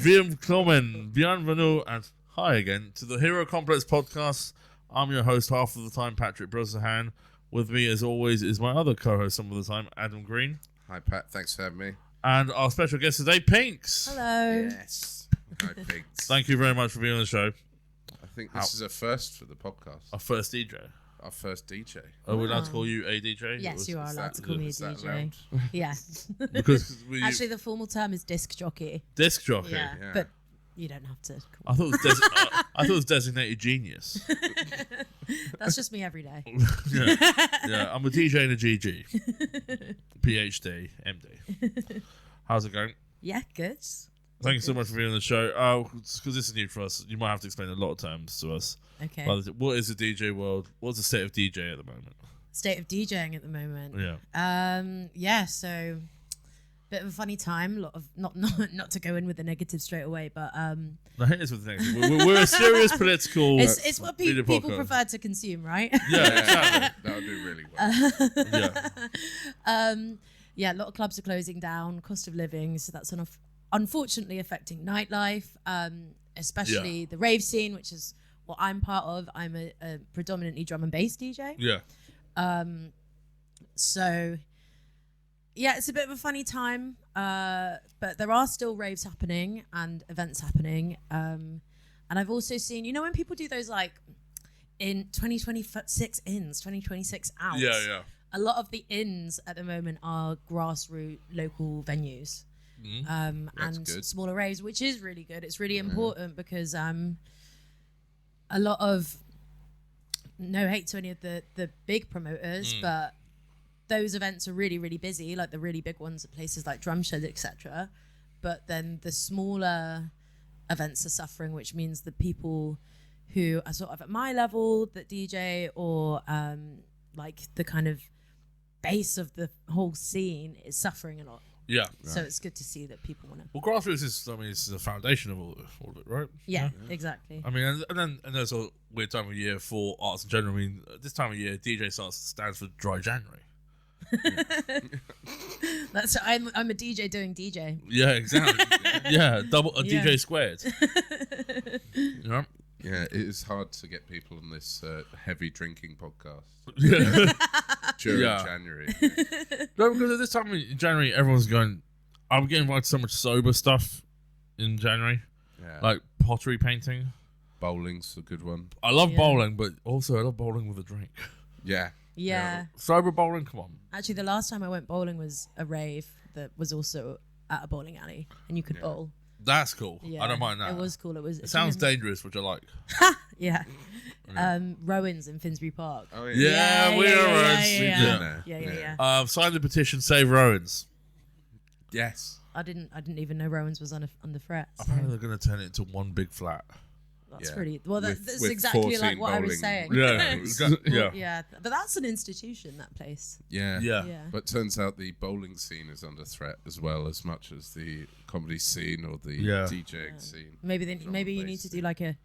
Willkommen, bienvenue, and hi again to the Hero Complex podcast. I'm your host half of the time, Patrick Brusnahan. With me, as always, is my other co-host some of the time, Adam Greene. Hi, Pat. Thanks for having me. And our special guest today, Pinks. Hello. Yes. Hi, Pinks. Thank you very much for being on the show. I think this is a first for the podcast. Our first DJ. Our first DJ. Are we allowed to call you a DJ? Yes, you are allowed to call me a DJ. Yeah. Because Actually, the formal term is disc jockey. disc jockey. Yeah, Yeah. but you don't have to. I thought it was I thought it was designated genius. That's just me every day. yeah. I'm a DJ and a GG. PhD, MD. How's it going? Yeah, good. Thank you so much for being on the show. Because this is new for us, you might have to explain a lot of terms to us. Okay. What is the DJ world? What's the state of DJ at the moment? State of DJing at the moment. Yeah. So bit of a funny time. A lot of not to go in with the negative straight away, but No, hit us with the next. We're a serious political. it's what media people podcast. prefer to consume, right? Yeah, exactly. That'll do really well. Yeah. Yeah, a lot of clubs are closing down, cost of living, so that's unfortunately affecting nightlife, especially the rave scene, which is what I'm part of. I'm a predominantly drum and bass DJ. Yeah. So, yeah, it's a bit of a funny time, but there are still raves happening and events happening. And I've also seen, when people do those like in 2026 ins, 2026 outs. Yeah. A lot of the ins at the moment are grassroots local venues and good. smaller raves, which is really good. It's really important because a lot of, no hate to any of the big promoters, but those events are really, really busy, like the really big ones at places like Drum Shed, etc. But then the smaller events are suffering, which means the people who are sort of at my level that DJ or like the kind of base of the whole scene is suffering a lot. Yeah. So it's good to see that people want to. Well, grassroots is the foundation of all of it, right? Yeah, exactly. I mean, and there's a weird time of year for arts in general. I mean, this time of year, DJ stands for Dry January. I'm a DJ doing DJ. Yeah, exactly. Yeah, DJ squared. Yeah. Yeah, it is hard to get people on this heavy drinking podcast Yeah. during Yeah. January. No, because at this time in January, everyone's going. I'm getting invited to so much sober stuff in January, Yeah. like pottery painting. Bowling's a good one. I love bowling, but also I love bowling with a drink. Yeah. Yeah. Sober bowling, come on. Actually, the last time I went bowling was a rave that was also at a bowling alley, and you could bowl. That's cool. Yeah, I don't mind that. It was cool. It sounds dangerous, which I like. Yeah. Rowan's in Finsbury Park. Oh, Yeah, we are Rowans. Yeah. Sign the petition, save Rowans. Yes. I didn't even know Rowan's was on the threat. So Apparently they're going to turn it into one big flat. that's Yeah. pretty. Well, With that's exactly 14 like what I was bowling. saying. Yeah. Well, yeah. But that's an institution, that place. Yeah. Yeah. Yeah. But turns out the bowling scene is under threat as well, as much as the comedy scene or the DJing scene. Maybe you need to do like a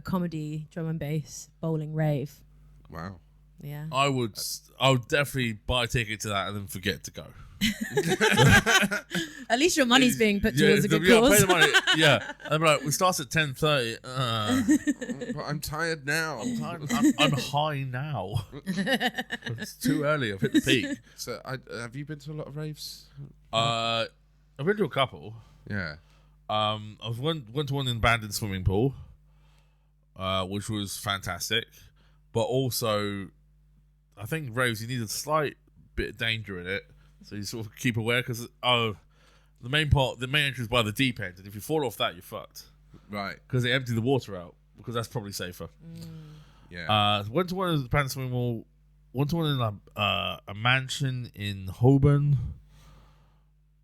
comedy drum and bass bowling rave. Wow. Yeah. I would definitely buy a ticket to that and then forget to go. At least your money's being put towards a good Pay cause. the money. Yeah. I'm like, we start at 10:30. But I'm tired now. I'm high now. It's too early. I've hit the peak. So, have you been to a lot of raves? I've been to a couple. Yeah. I went to one in Bandon swimming pool, which was fantastic. But also, I think raves, you need a slight bit of danger in it, so you sort of keep aware because the main entry is by the deep end, and if you fall off that, you're fucked. Right. Because they empty the water out, because that's probably safer. Yeah. Went to one of the Bandon swimming pool. Went to one in a mansion in Holborn.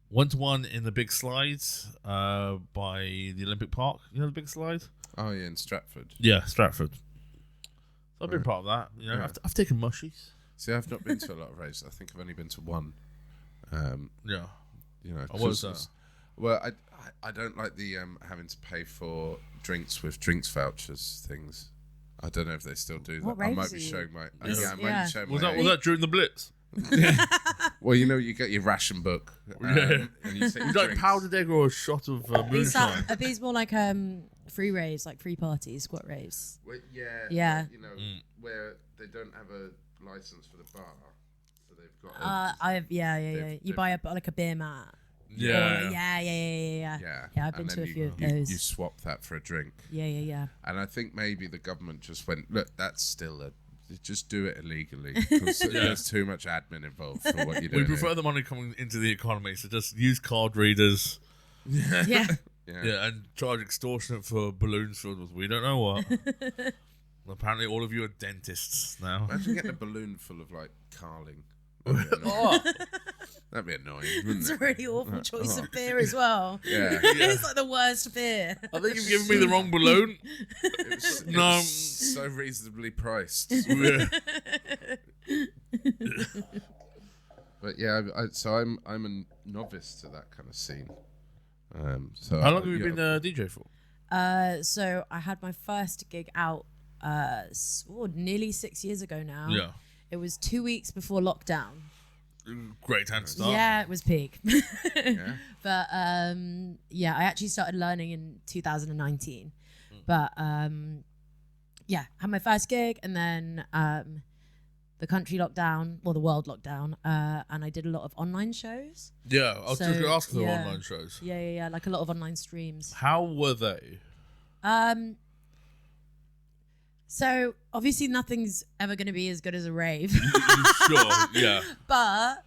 Went to one in the big slides by the Olympic Park. You know the big slide? Oh, yeah, in Stratford. Yeah, Stratford. So I've been part of that. Yeah. I've taken mushies. See, I've not been to a lot of raves. I think I've only been to one. Yeah. What was that? Well, I don't like the having to pay for drinks with drinks vouchers things. I don't know if they still do that. What I raves might be are you- showing my. Is- I might yeah. be showing Was my that age. during the Blitz? Well, you get your ration book. And you take Would you like drinks. powdered egg or a shot of moonshine? Are these more like free raves, like free parties, squat raves? Well, Yeah. Where they don't have a license for the bar, so they've got. You buy a beer mat. Yeah. Yeah, I've been to a few of those. You swap that for a drink. Yeah. And I think maybe the government just went, look, that's still just do it illegally because there's too much admin involved for what you're doing. We prefer the money coming into the economy, so just use card readers. Yeah. Yeah, and charge extortionate for balloons filled with we don't know what. Apparently, all of you are dentists now. Imagine getting a balloon full of like carling. That'd be annoying, wouldn't It's it? a really awful choice of beer as well. Yeah. It's like the worst beer. I think you've given me the wrong balloon. It was so reasonably priced. But yeah, I'm a novice to that kind of scene. So How long have you been a DJ for? So I had my first gig out nearly 6 years ago now. Yeah. It was 2 weeks before lockdown. Great time to start. Yeah, it was peak. Yeah. But I actually started learning in 2019. But had my first gig, and then the country locked down, or the world locked down, and I did a lot of online shows. Yeah, I was just going to ask for the yeah. online shows. Yeah, like a lot of online streams. How were they? So obviously nothing's ever going to be as good as a rave. Sure, yeah. But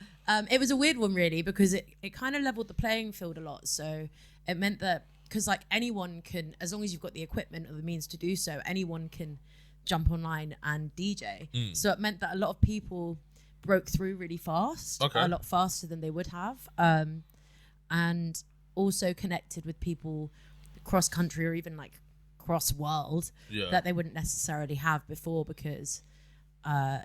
it was a weird one really, because it kind of leveled the playing field a lot. So it meant that, because like anyone can, as long as you've got the equipment or the means to do so, anyone can jump online and DJ. So it meant that a lot of people broke through really fast, a lot faster than they would have, and also connected with people cross country or even like cross world that they wouldn't necessarily have before, because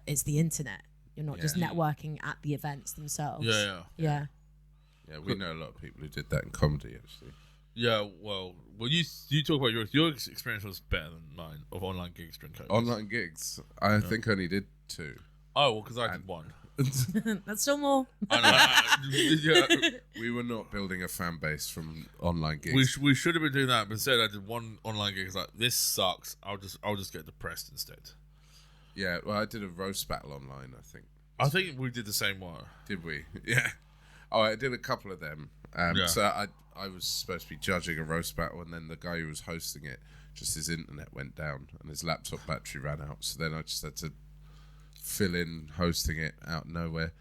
it's the internet. You're not just networking at the events themselves. Yeah. Yeah, we know a lot of people who did that in comedy, actually. Yeah, well, you talk about your experience was better than mine of online gigs during COVID. Online gigs, I think I only did 2. Oh, well, because I did 1. That's still more. We were not building a fan base from online gigs. We should have been doing that, but instead I did 1 online gig. It's like, this sucks. I'll just get depressed instead. Yeah, well, I did a roast battle online, I think. I think we did the same one. Did we? Yeah. Oh, I did a couple of them. So I was supposed to be judging a roast battle, and then the guy who was hosting it, just his internet went down and his laptop battery ran out. So then I just had to fill in hosting it out of nowhere.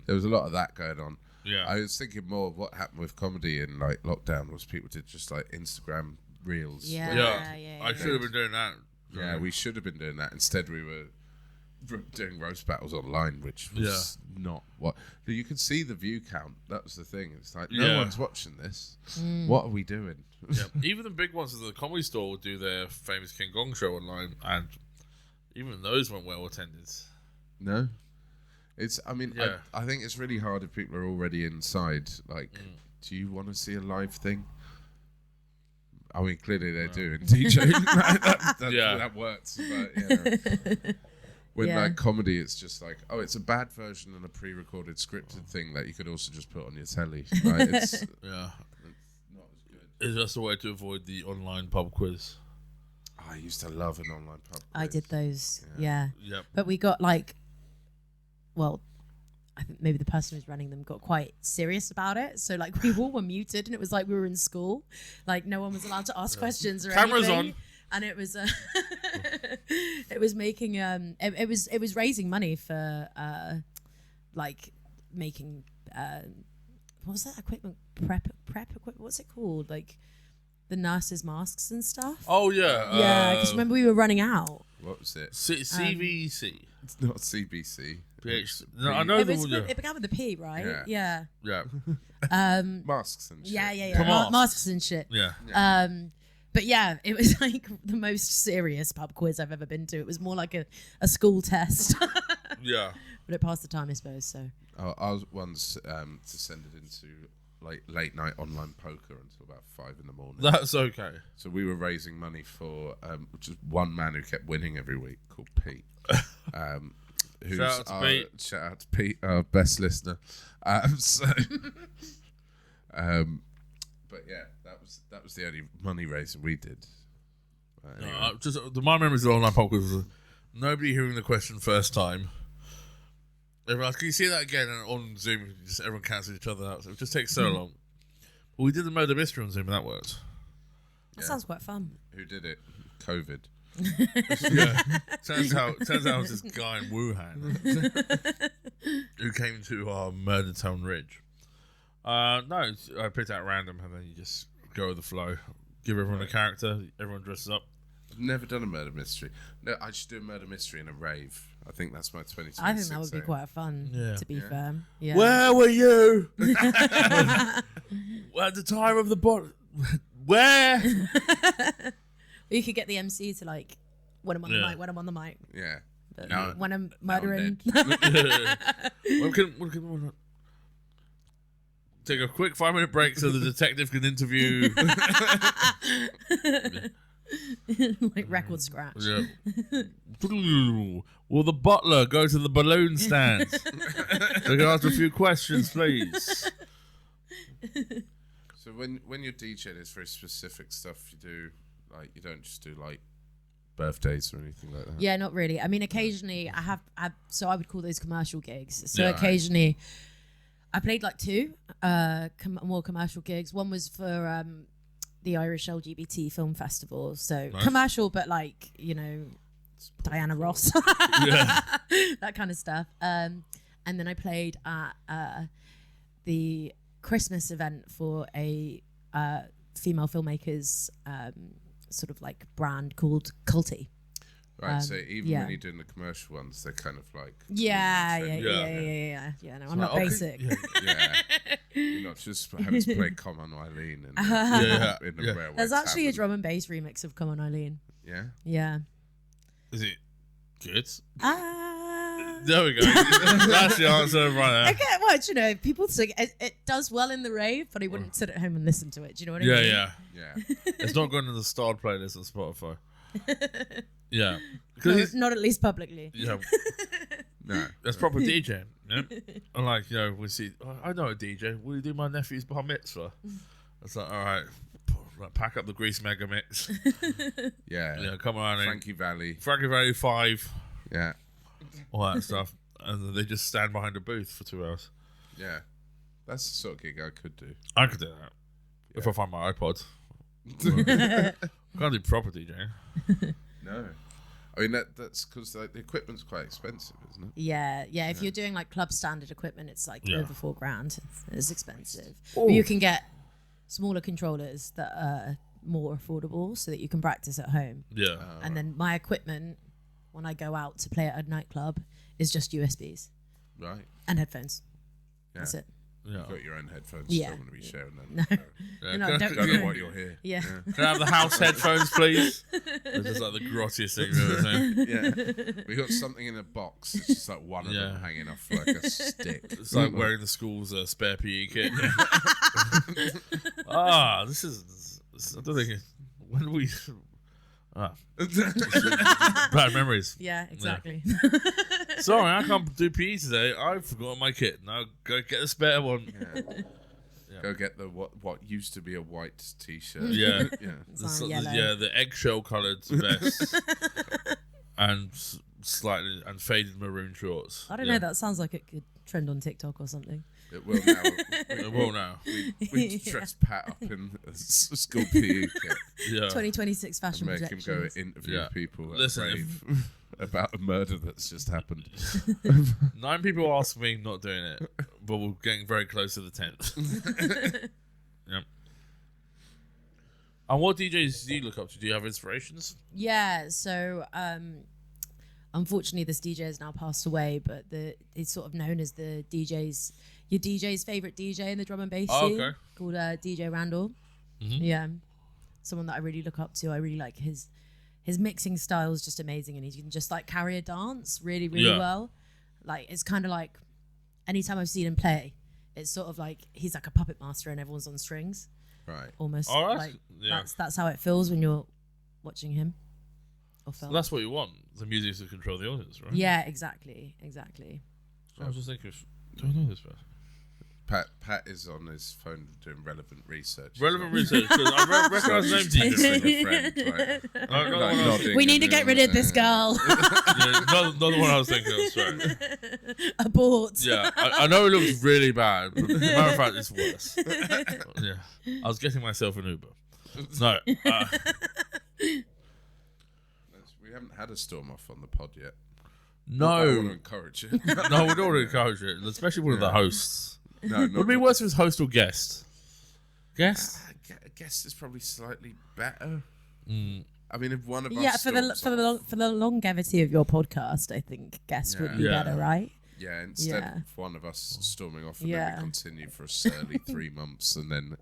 There was a lot of that going on. Yeah. I was thinking more of what happened with comedy in like lockdown was people did just like Instagram reels. Yeah. I should have been doing that. Yeah, we should have been doing that. Instead, we were doing roast battles online, which was not what you could see the view count. That was the thing. It's like no one's watching this. What are we doing? Even the big ones at the Comedy Store will do their famous King Kong show online, and even those weren't well attended. No, it's. I mean, I think it's really hard if people are already inside. Like, do you want to see a live thing? I mean, clearly they're doing DJing. That works. But when like comedy, it's just like, oh, it's a bad version and a pre-recorded scripted thing that you could also just put on your telly. Right? It's not as good. It's just a way to avoid the online pub quiz. I used to love an online pub quiz. I did those. Yeah. Yep. But we got like, well, I think maybe the person who's running them got quite serious about it. So like we all were muted, and it was like we were in school. Like no one was allowed to ask questions or Cameras anything. on. And it was it was making it was raising money for like making what was that equipment prep equipment, what's it called, like the nurses' masks and stuff. Oh yeah, because remember we were running out. What was it? CVC. It's not CBC. No, I know it began with a P, right? Yeah. Masks and shit. Yeah. Masks and shit. Yeah. But yeah, it was like the most serious pub quiz I've ever been to. It was more like a school test. Yeah. But it passed the time, I suppose. So. I was once descended into like late night online poker until about 5 in the morning. That's okay. So we were raising money for just one man who kept winning every week, called Pete. who's Shout out to Pete. Shout out to Pete, our best listener. But yeah, that was the only money raiser we did. Anyway. Just my memories of the online podcast was nobody hearing the question first time. Everyone, can you see that again? And on Zoom, just everyone cancelled each other out. So it just takes so long. But we did the murder mystery on Zoom, and that worked. That sounds quite fun. Who did it? COVID. Yeah. Turns out it was this guy in Wuhan who came to our murder town ridge. No, I picked out random, and then you just go with the flow. Give everyone a character. Everyone dresses up. I've never done a murder mystery. No, I should do a murder mystery in a rave. I think that's my 2026. I think that would be quite fun, to be fair. Yeah. Where were you? At the time of the bot. Where? You could get the MC to like when I'm on the mic, when I'm on the mic. Yeah. But when I'm murdering. Take a quick 5-minute break so the detective can interview. Like record scratch. Yeah. Will the butler go to the balloon stand? We can ask a few questions, please. So when you're DJing, it's very specific stuff you do. Like you don't just do like birthdays or anything like that. Yeah, not really. I mean, occasionally so I would call those commercial gigs. So Yeah. occasionally, I played like two more commercial gigs. One was for the Irish LGBT Film Festival. So Nice. commercial, but like, you know, Diana Ross, Yeah. that kind of stuff. And then I played at the Christmas event for a female filmmakers sort of like brand called Culty. Right, so even yeah. when you're doing the commercial ones, they're kind of like Yeah. No, I'm not okay. basic. yeah. You're not just having to play Come On Eileen and in the railway. There's actually a drum and bass remix of Come On Eileen. Yeah. Yeah. Is it good? Ah. There we go. That's the answer right there. Okay, well, you know, people sing it does well in the rave, but I wouldn't sit at home and listen to it. Do you know what I mean? Yeah. It's not going to the starred playlist on Spotify. Yeah. No, not at least publicly. Yeah. No. That's proper DJing. Yeah. And like, you know, we see, I know a DJ. Will you do my nephew's bar mitzvah? It's like, all right, pack up the Grease Mega Mix. Yeah. Yeah, come on. Frankie Valli. 5. Yeah. All that stuff. And then they just stand behind a booth for 2 hours. Yeah. That's the sort of gig I could do. I could do that. If I find my iPod. Can't do proper DJing. No. I mean, that's because the equipment's quite expensive, isn't it? Yeah. If you're doing like club standard equipment, it's like over $4,000. It's expensive. Oh. But you can get smaller controllers that are more affordable so that you can practice at home. Yeah. And then my equipment, when I go out to play at a nightclub, is just USBs Right. and headphones. Yeah. That's it. Yeah. You've got your own headphones. Yeah. You don't want to be sharing them. No. Yeah. No, don't Don't know why you're here. Yeah. Can I have the house headphones, please? They're just like the grottiest thing I've ever seen. Yeah. We got something in a box. It's just like one of them hanging off like a stick. It's like wearing the school's spare PE kit. This is I don't think when we bad memories. Yeah, exactly. Sorry, I can't do PE today. I've forgotten my kit. Now go get the spare one. Yeah. Go get the what used to be a white t-shirt. Yeah. Yellow. The eggshell coloured vest and slightly and faded maroon shorts. I don't know. That sounds like it could trend on TikTok or something. It will now. It will now. We dress Pat up in a school PE kit. Yeah. 2026 fashion And make him projections. go interview people at Listen, rave about a murder that's just happened. 9 people asked me not doing it, but we're getting very close to the 10th. Yep. And what DJs do you look up to? Do you have inspirations? Yeah, so unfortunately this DJ has now passed away, but it's sort of known as your DJ's favorite DJ in the drum and bass scene, called DJ Randall. Mm-hmm. Yeah, someone that I really look up to. I really like his mixing style is just amazing, and he can just like carry a dance really well. Like it's kind of like anytime I've seen him play, it's sort of like he's like a puppet master and everyone's on strings. Right. Almost. All right. Like Yeah. that's how it feels when you're watching him or film. That's what you want. the music is to control the audience, right? Yeah, exactly. I was just thinking, do I know this person? Pat is on his phone doing relevant research. Relevant research, because I recognise the name DJ. We need to get rid of this girl. Not the one I was thinking of, sorry. Abort. Yeah, I know it looks really bad, but as a matter of fact, it's worse. Yeah, I was getting myself an Uber. No. We haven't had a storm off on the pod yet. No. I want to encourage it. No, we don't want to encourage it, especially one of the hosts. No, would it be worse if it was host or guest? Guest? Guest is probably slightly better. Mm. I mean, if one of us... Yeah, for the longevity of your podcast, I think guest would be better, right? Yeah, instead of one of us storming off and then we continue for a surly 3 months and then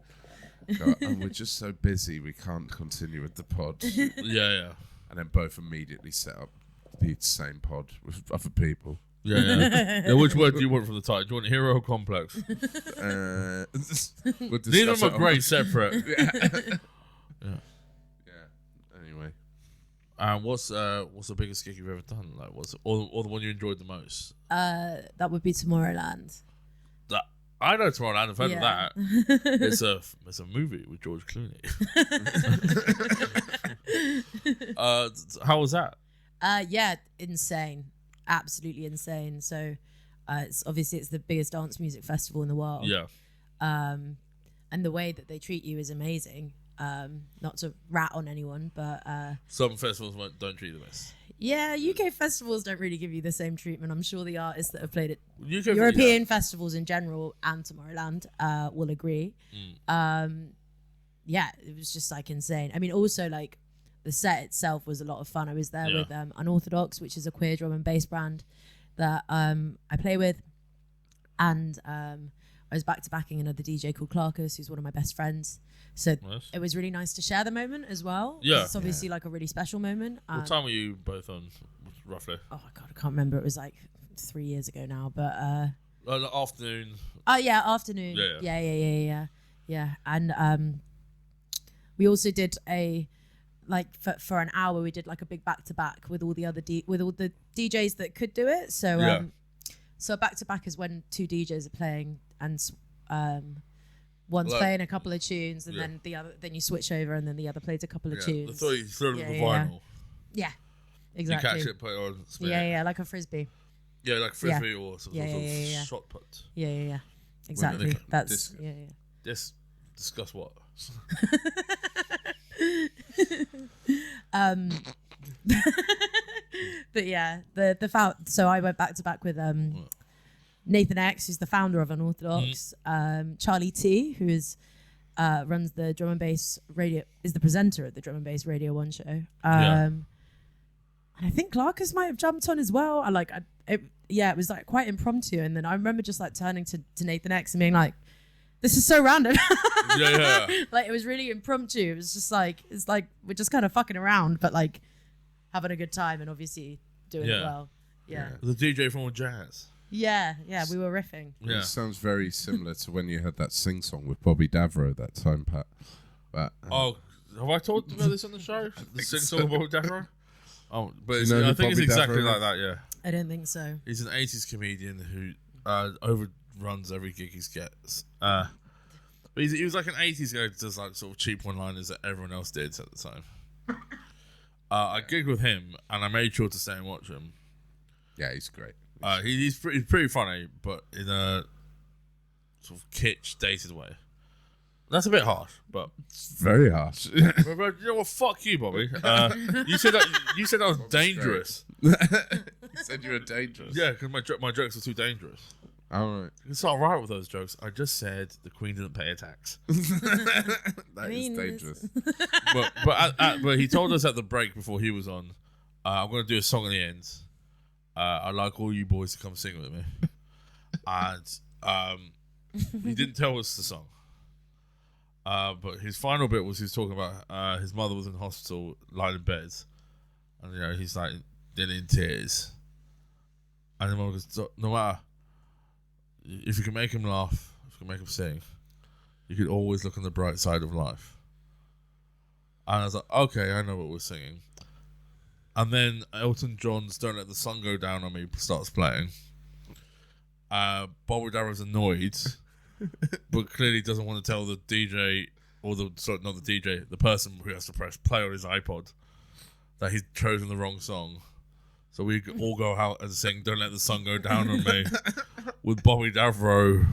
go, oh, we're just so busy we can't continue with the pod. Yeah. And then both immediately set up the same pod with other people. Yeah. Which word do you want from the title? Do you want hero or complex? We'll Neither of them are great separate. Yeah. Anyway. What's the biggest gig you've ever done? Like, or the one you enjoyed the most? That would be Tomorrowland. I know Tomorrowland. I've heard of that. It's a movie with George Clooney. How was that? Yeah, insane. Absolutely insane. So it's the biggest dance music festival in the world. Yeah. And the way that they treat you is amazing. Not to rat on anyone, but some festivals don't treat the best. Yeah, UK festivals don't really give you the same treatment. I'm sure the artists that have played at European festivals in general and Tomorrowland will agree. Yeah, it was just like insane. I mean, also like the set itself was a lot of fun. I was there with Unorthodox, which is a queer drum and bass brand that I play with, and I was back-to-backing another DJ called Clarkus, who's one of my best friends. So it was really nice to share the moment as well. Yeah, it's obviously like a really special moment. What time were you both on, roughly? Oh God, I can't remember. It was like 3 years ago now, but afternoon. Oh yeah, afternoon. Yeah. And we also did for an hour we did like a big back-to-back with all the other with all the DJs that could do it. So so back-to-back is when two DJs are playing and one's playing a couple of tunes and then then you switch over and then the other plays a couple of tunes. I thought you threw it on the vinyl. Yeah, exactly. You catch it, put it on, spin it. Yeah, like a frisbee. Yeah, like frisbee or some sort of shot put. Yeah. Exactly. That's Discuss what? But yeah, so I went back to back with Nathan X, who's the founder of Unorthodox, Charlie T, who is runs the drum and bass radio, is the presenter at the Drum and Bass Radio 1 show. And I think Clarkus might have jumped on as well. It was like quite impromptu, and then I remember just like turning to Nathan X and being like, this is so random. Yeah. Like it was really impromptu. It was just like, it's like we're just kind of fucking around, but like having a good time and obviously doing it well. Yeah. The DJ from Jazz. Yeah, we were riffing. Yeah. It sounds very similar to when you had that sing-song with Bobby Davro that time, Pat. But, have I told you about this on the show? The sing-song with Bobby Davro? Oh, but I think it's Bobby exactly Davro like that, yeah. I don't think so. He's an 80s comedian who overruns every gig he gets. But he was like an 80s guy who does like sort of cheap one-liners that everyone else did at the time. I gigged with him and I made sure to stay and watch him. Yeah, he's great. He's pretty funny, but in a sort of kitsch, dated way. That's a bit harsh, but it's very harsh. but, you know what? Fuck you, Bobby. You said that was dangerous. You said you were dangerous. Yeah, because my jokes are too dangerous. All right. It's not right with those jokes. I just said the Queen didn't pay a tax. That is dangerous. but he told us at the break before he was on, I'm going to do a song at the end. I'd like all you boys to come sing with me. And he didn't tell us the song. But his final bit was he was talking about his mother was in hospital, lying in bed. And, he's like, nearly in tears. And the mother goes, no matter, if you can make him laugh, if you can make him sing, you can always look on the bright side of life. And I was like, okay, I know what we're singing. And then Elton John's "Don't Let the Sun Go Down on Me" starts playing. Bobby Darrow's annoyed, but clearly doesn't want to tell the DJ, or not the DJ, the person who has to press play on his iPod, that he's chosen the wrong song. So we all go out and sing "Don't Let the Sun Go Down on Me" with Bobby Darrow,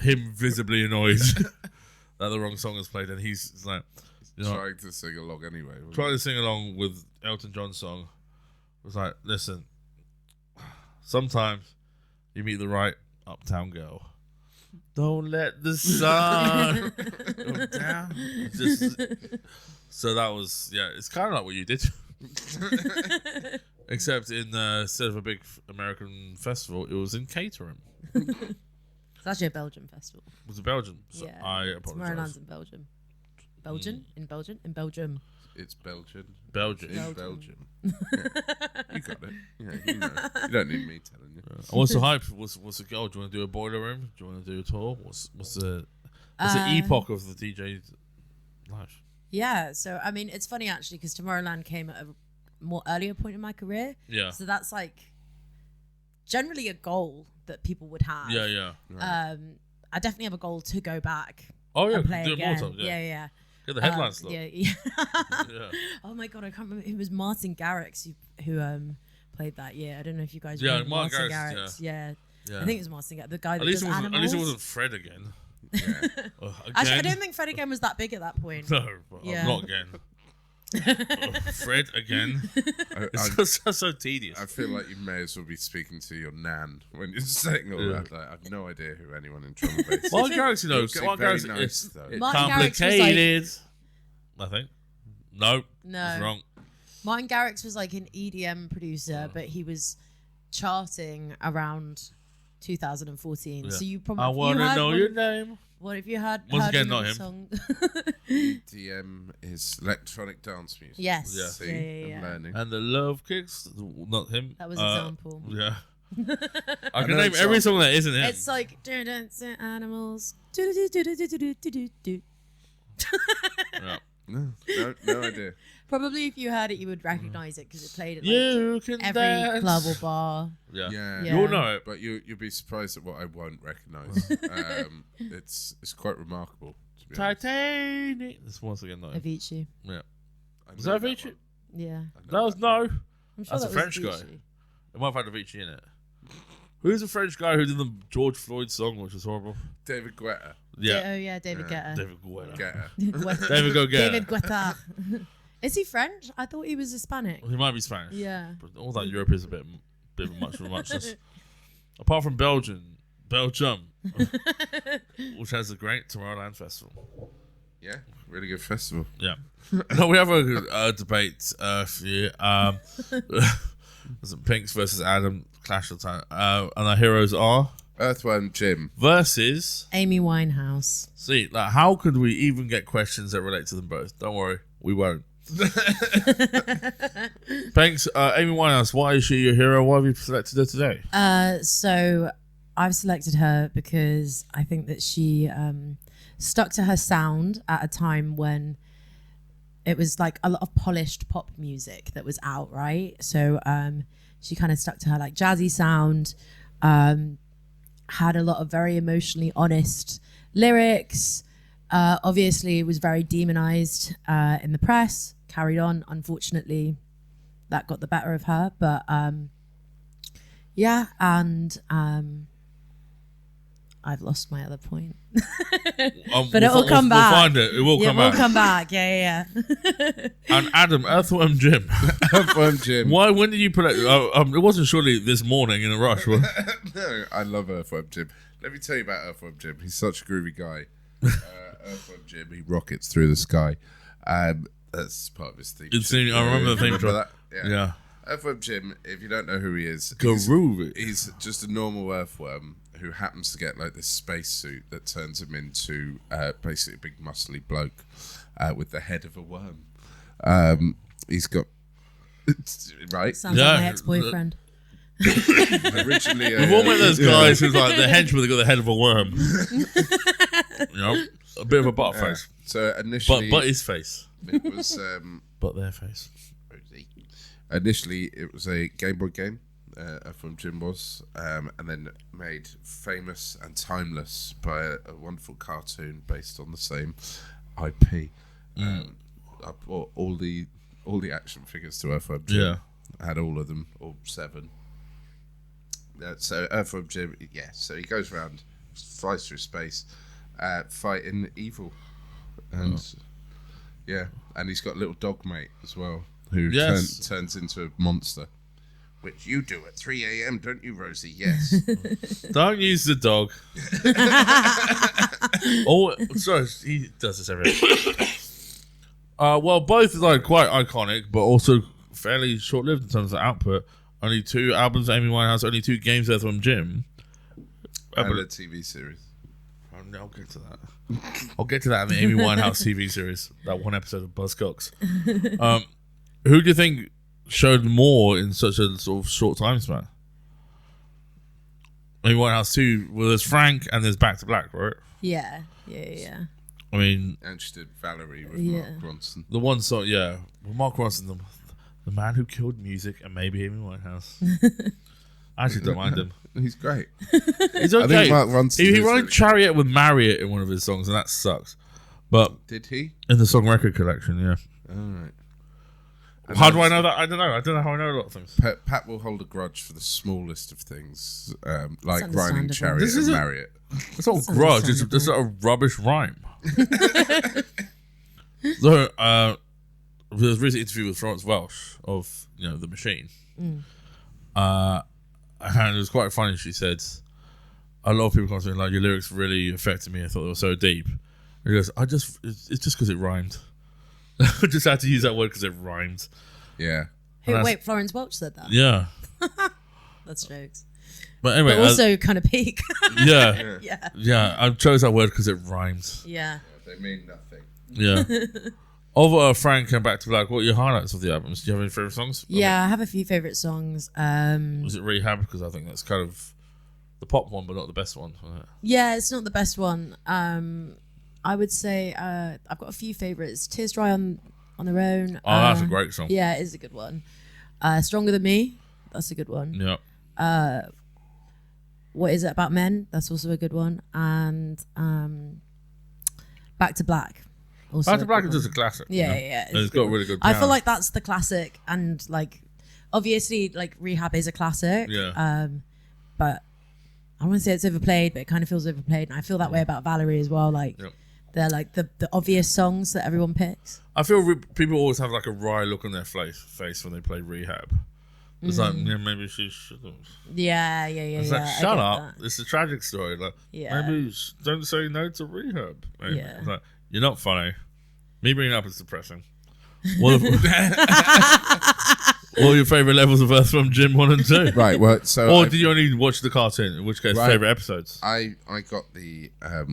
him visibly annoyed that the wrong song is played, and he's like, trying to sing along anyway. Trying to sing along with Elton John's song. It was like, listen, sometimes you meet the right uptown girl. Don't let the sun go down. So that was, it's kind of like what you did. Except instead of a big American festival, it was in Caterham. It's actually a Belgian festival. It was a Belgian. So Yeah. I apologize. Tomorrowland's in Belgium. Belgian? In Belgium? In Belgium. It's Belgian. Belgium. In Belgium. Yeah. You got it. Yeah, you know. You don't need me telling you. What's the hype? What's the goal? Do you want to do a boiler room? Do you want to do a tour? What's the epoch of the DJ's life? Yeah, so I mean, it's funny actually because Tomorrowland came at a more earlier point in my career. Yeah. So that's like generally a goal that people would have. Yeah. Right. I definitely have a goal to go back. Oh yeah, and play do it again. more times. Yeah. Get the headline slot. Yeah. Yeah. Oh my god, I can't remember. It was Martin Garrix who played that. Yeah, I don't know if you guys Yeah, remember Martin Garrix. Garrix, Yeah. Yeah. I think it was Martin Garrix, the guy that At least does it wasn't. animals. At least it wasn't Fred again. Yeah. Again? Actually, I don't think Fred again was that big at that point. No, Yeah. not again. Fred again. It's so tedious. I feel like you may as well be speaking to your nan when you're saying all that. Like, I have no idea who anyone in Drum Bass is. Martin Garrix, you know, Looks Martin very Garrix, nice, it's though. Martin Garrix was like- complicated. Nothing. No. No. It's wrong. Martin Garrix was like an EDM producer, but he was charting around 2014. Yeah. So you probably I want to know your name. What if you had Once heard again, another not him. song? EDM is electronic dance music. Yes. Yeah. See, Yeah. I'm learning. And the love kicks. Not him. That was an example. Yeah. I can know name it's every all- song that isn't him. It's like dancing animals. Do-do-do-do-do-do-do-do-do. Yeah. No idea. Probably if you heard it, you would recognize it because it played at like You can every dance. club or bar. Yeah. Yeah. Yeah. You'll know it. But you'll be surprised at what I won't recognise. It's quite remarkable. To be honest. Titanic. This once again not him. Avicii. Yeah. I Was know that Avicii? one. Yeah. I know That was that no. one. I'm sure That's a that French was guy. Avicii. It might have had Avicii in it. Who's the French guy who did the George Floyd song, which was horrible? David Guetta. Yeah. Oh yeah, David Guetta. David Guetta. Guetta. David go get David Guetta. Is he French? I thought he was Hispanic. He might be Spanish. Yeah. But all that Europe is a bit of a much of a muchness. Apart from Belgium, which has a great Tomorrowland festival. Yeah, really good festival. Yeah. No, we have a debate for you. Pinks versus Adam clash of time. And our heroes are Earthworm Jim. versus. Amy Winehouse. See, like, how could we even get questions that relate to them both? Don't worry, we won't. Thanks, Amy Winehouse. Why is she your hero? Why have you selected her today? So I've selected her because I think that she stuck to her sound at a time when it was like a lot of polished pop music that was out, right? So she kind of stuck to her like jazzy sound, had a lot of very emotionally honest lyrics. Obviously, it was very demonized in the press, carried on. Unfortunately, that got the better of her. But yeah, and I've lost my other point. But it will come back. We'll find it. It will Yeah, come we'll back. come back. Yeah. And Adam, Earthworm Jim. Earthworm Jim. Why? When did you put it? It wasn't surely this morning in a rush. No, I love Earthworm Jim. Let me tell you about Earthworm Jim. He's such a groovy guy. Earthworm Jim, he rockets through the sky. That's part of his theme. I remember the theme Remember track. that? Yeah. Earthworm Jim, if you don't know who he is, Groovy. he's just a normal earthworm who happens to get like this spacesuit that turns him into basically a big muscly bloke with the head of a worm. He's got right. Sounds Yeah. like my ex-boyfriend. Originally, We've all met those guys who's like the henchman that got the head of a worm. You know, a bit of a butt face, So initially, but his face, it was but their face. Rosie. Initially, it was a Game Boy game. Earthworm Jim was, and then made famous and timeless by a wonderful cartoon based on the same IP. I bought all the action figures to Earthworm Jim. Yeah. I had all of them, all 7. So Earthworm Jim, so he goes around, flies through space, fighting evil, and and he's got a little dog mate as well who turns into a monster. Which you do at 3 a.m., don't you, Rosie? Yes. Don't use the dog. Sorry, he does this every well, both are like quite iconic, but also fairly short-lived in terms of output. Only 2 albums, Amy Winehouse. Only 2 games, Earthworm Jim. And a TV series. I'll get to that. I'll get to that in the Amy Winehouse TV series. That one episode of Buzzcocks. Who do you think showed more in such a sort of short time span? Amy Winehouse 2. Well, there's Frank and there's Back to Black, right? Yeah. I mean, and she did Valerie with Mark Ronson. The one song, with Mark Ronson, the man who killed music, and maybe Amy Winehouse. I actually don't mind him. He's great. He's okay. I think Mark Ronson. He wrote "Chariot" with Marriott in one of his songs, and that sucks. But did he? In the song record collection, yeah. All right. How do I know that? I don't know. I don't know how I know a lot of things. Pat will hold a grudge for the smallest of things, like rhyming Chariot and Marriott. It's not a grudge. It's a rubbish rhyme. So, there was a recent interview with Florence Welsh of The Machine, and it was quite funny. She said, "A lot of people come to me like your lyrics really affected me. I thought they were so deep." And he goes, it's just because it rhymed." I just had to use that word because it rhymes. Yeah. Wait, Florence Welch said that? Yeah. That's jokes. But anyway. But also kind of peak. Yeah. Yeah. I chose that word because it rhymes. Yeah. They mean nothing. Yeah. Of Frank and Back to Black, what are your highlights of the albums? Do you have any favourite songs? Yeah, I have a few favourite songs. Was it Rehab? Because I think that's kind of the pop one, but not the best one. Yeah, it's not the best one. I would say I've got a few favourites. Tears Dry on Their Own. Oh, that's a great song. Yeah, it is a good one. Stronger Than Me. That's a good one. Yeah. What Is It About Men? That's also a good one. And Back to Black. Also Back to Black is just a classic. Yeah. It's got really good piano. I feel like that's the classic. And like, obviously, like Rehab is a classic. Yeah. But I want to say it's overplayed, but it kind of feels overplayed. And I feel that way about Valerie as well. Like, they're like the obvious songs that everyone picks. I feel people always have like a wry look on their face when they play Rehab. It's like, maybe she shouldn't. Yeah. It's like, shut up. That. It's a tragic story. Like, maybe don't say no to Rehab. Maybe. Yeah. It's like, you're not funny. Me bringing it up is depressing. What are your favourite levels of Earthworm Jim 1 and 2? Right, well, so... Or did you only watch the cartoon? In which case, favourite episodes? I got the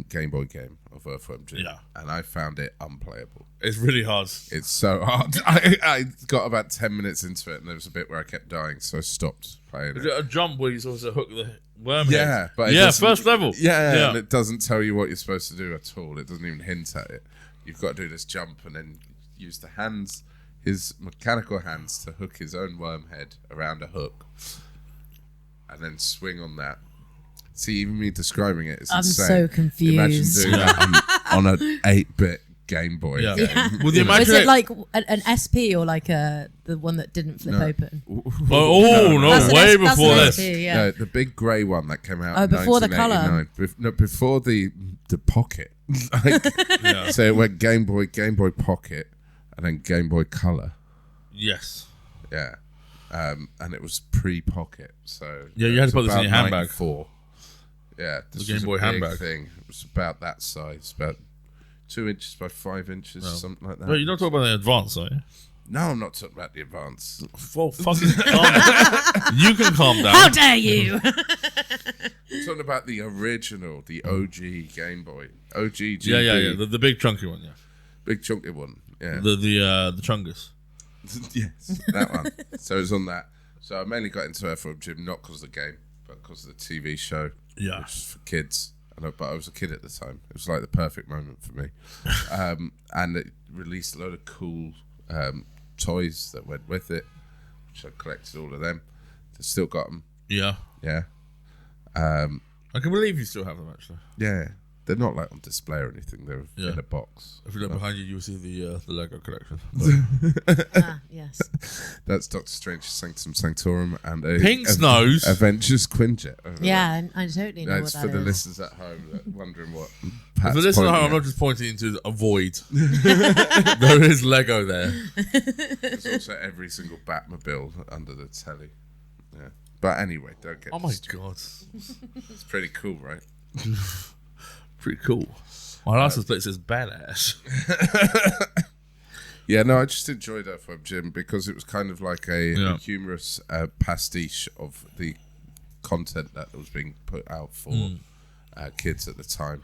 Game Boy game of Earthworm Jim, and I found it unplayable. It's really hard. It's so hard. I got about 10 minutes into it, and there was a bit where I kept dying, so I stopped playing Is it a jump where you're supposed to hook the worm Yeah, but first level. Yeah, and it doesn't tell you what you're supposed to do at all. It doesn't even hint at it. You've got to do this jump and then use the hands, his mechanical hands, to hook his own worm head around a hook, and then swing on that. See, even me describing it, I'm insane. So confused. Imagine doing that on an 8-bit Game Boy. Yeah. Game. Well, was it like an SP or like the one that didn't flip open? No, way before this. SP, No, the big grey one that came out. Before the colour. Before the Pocket. So it went Game Boy Pocket, and then Game Boy Color. Yes. Yeah. And it was pre-Pocket, so you had to put this in your handbag. 94. Yeah, this the Game Boy was a big handbag thing. It was about that size, about 2 inches by 5 inches, something like that. Well, you're not talking about the advance, are you? No, I'm not talking about the advance. Well, fucking calm down. You can calm down. How dare you? I'm talking about the original, the OG Game Boy, OG GB. Yeah. The big chunky one, big chunky one. Yeah, the chungus. Yes, that one. So it was on that. So I mainly got into Earthworm Jim not because of the game, but because of the TV show. Yeah, which was for kids. But I was a kid at the time. It was like the perfect moment for me. And it released a load of cool toys that went with it. which I collected all of them. I've still got them. Yeah. Yeah. I can believe you still have them, actually. Yeah. They're not like on display or anything. They're in a box. If you look behind you, you'll see the Lego collection. Yes. That's Doctor Strange's Sanctum Sanctorum and a Pink's nose. Avengers Quinjet. Yeah, I totally know That's what for that the is. listeners at home that wondering what. For Pat's the listener, pointing I'm not at. just pointing into a void. There is Lego there. There's also every single Batmobile under the telly. Yeah. But anyway, don't get. Oh my distracted. god. It's pretty cool, right? Pretty cool. My license plate says badass. Yeah, no, I just enjoyed Earthworm Jim because it was kind of like a humorous pastiche of the content that was being put out for kids at the time.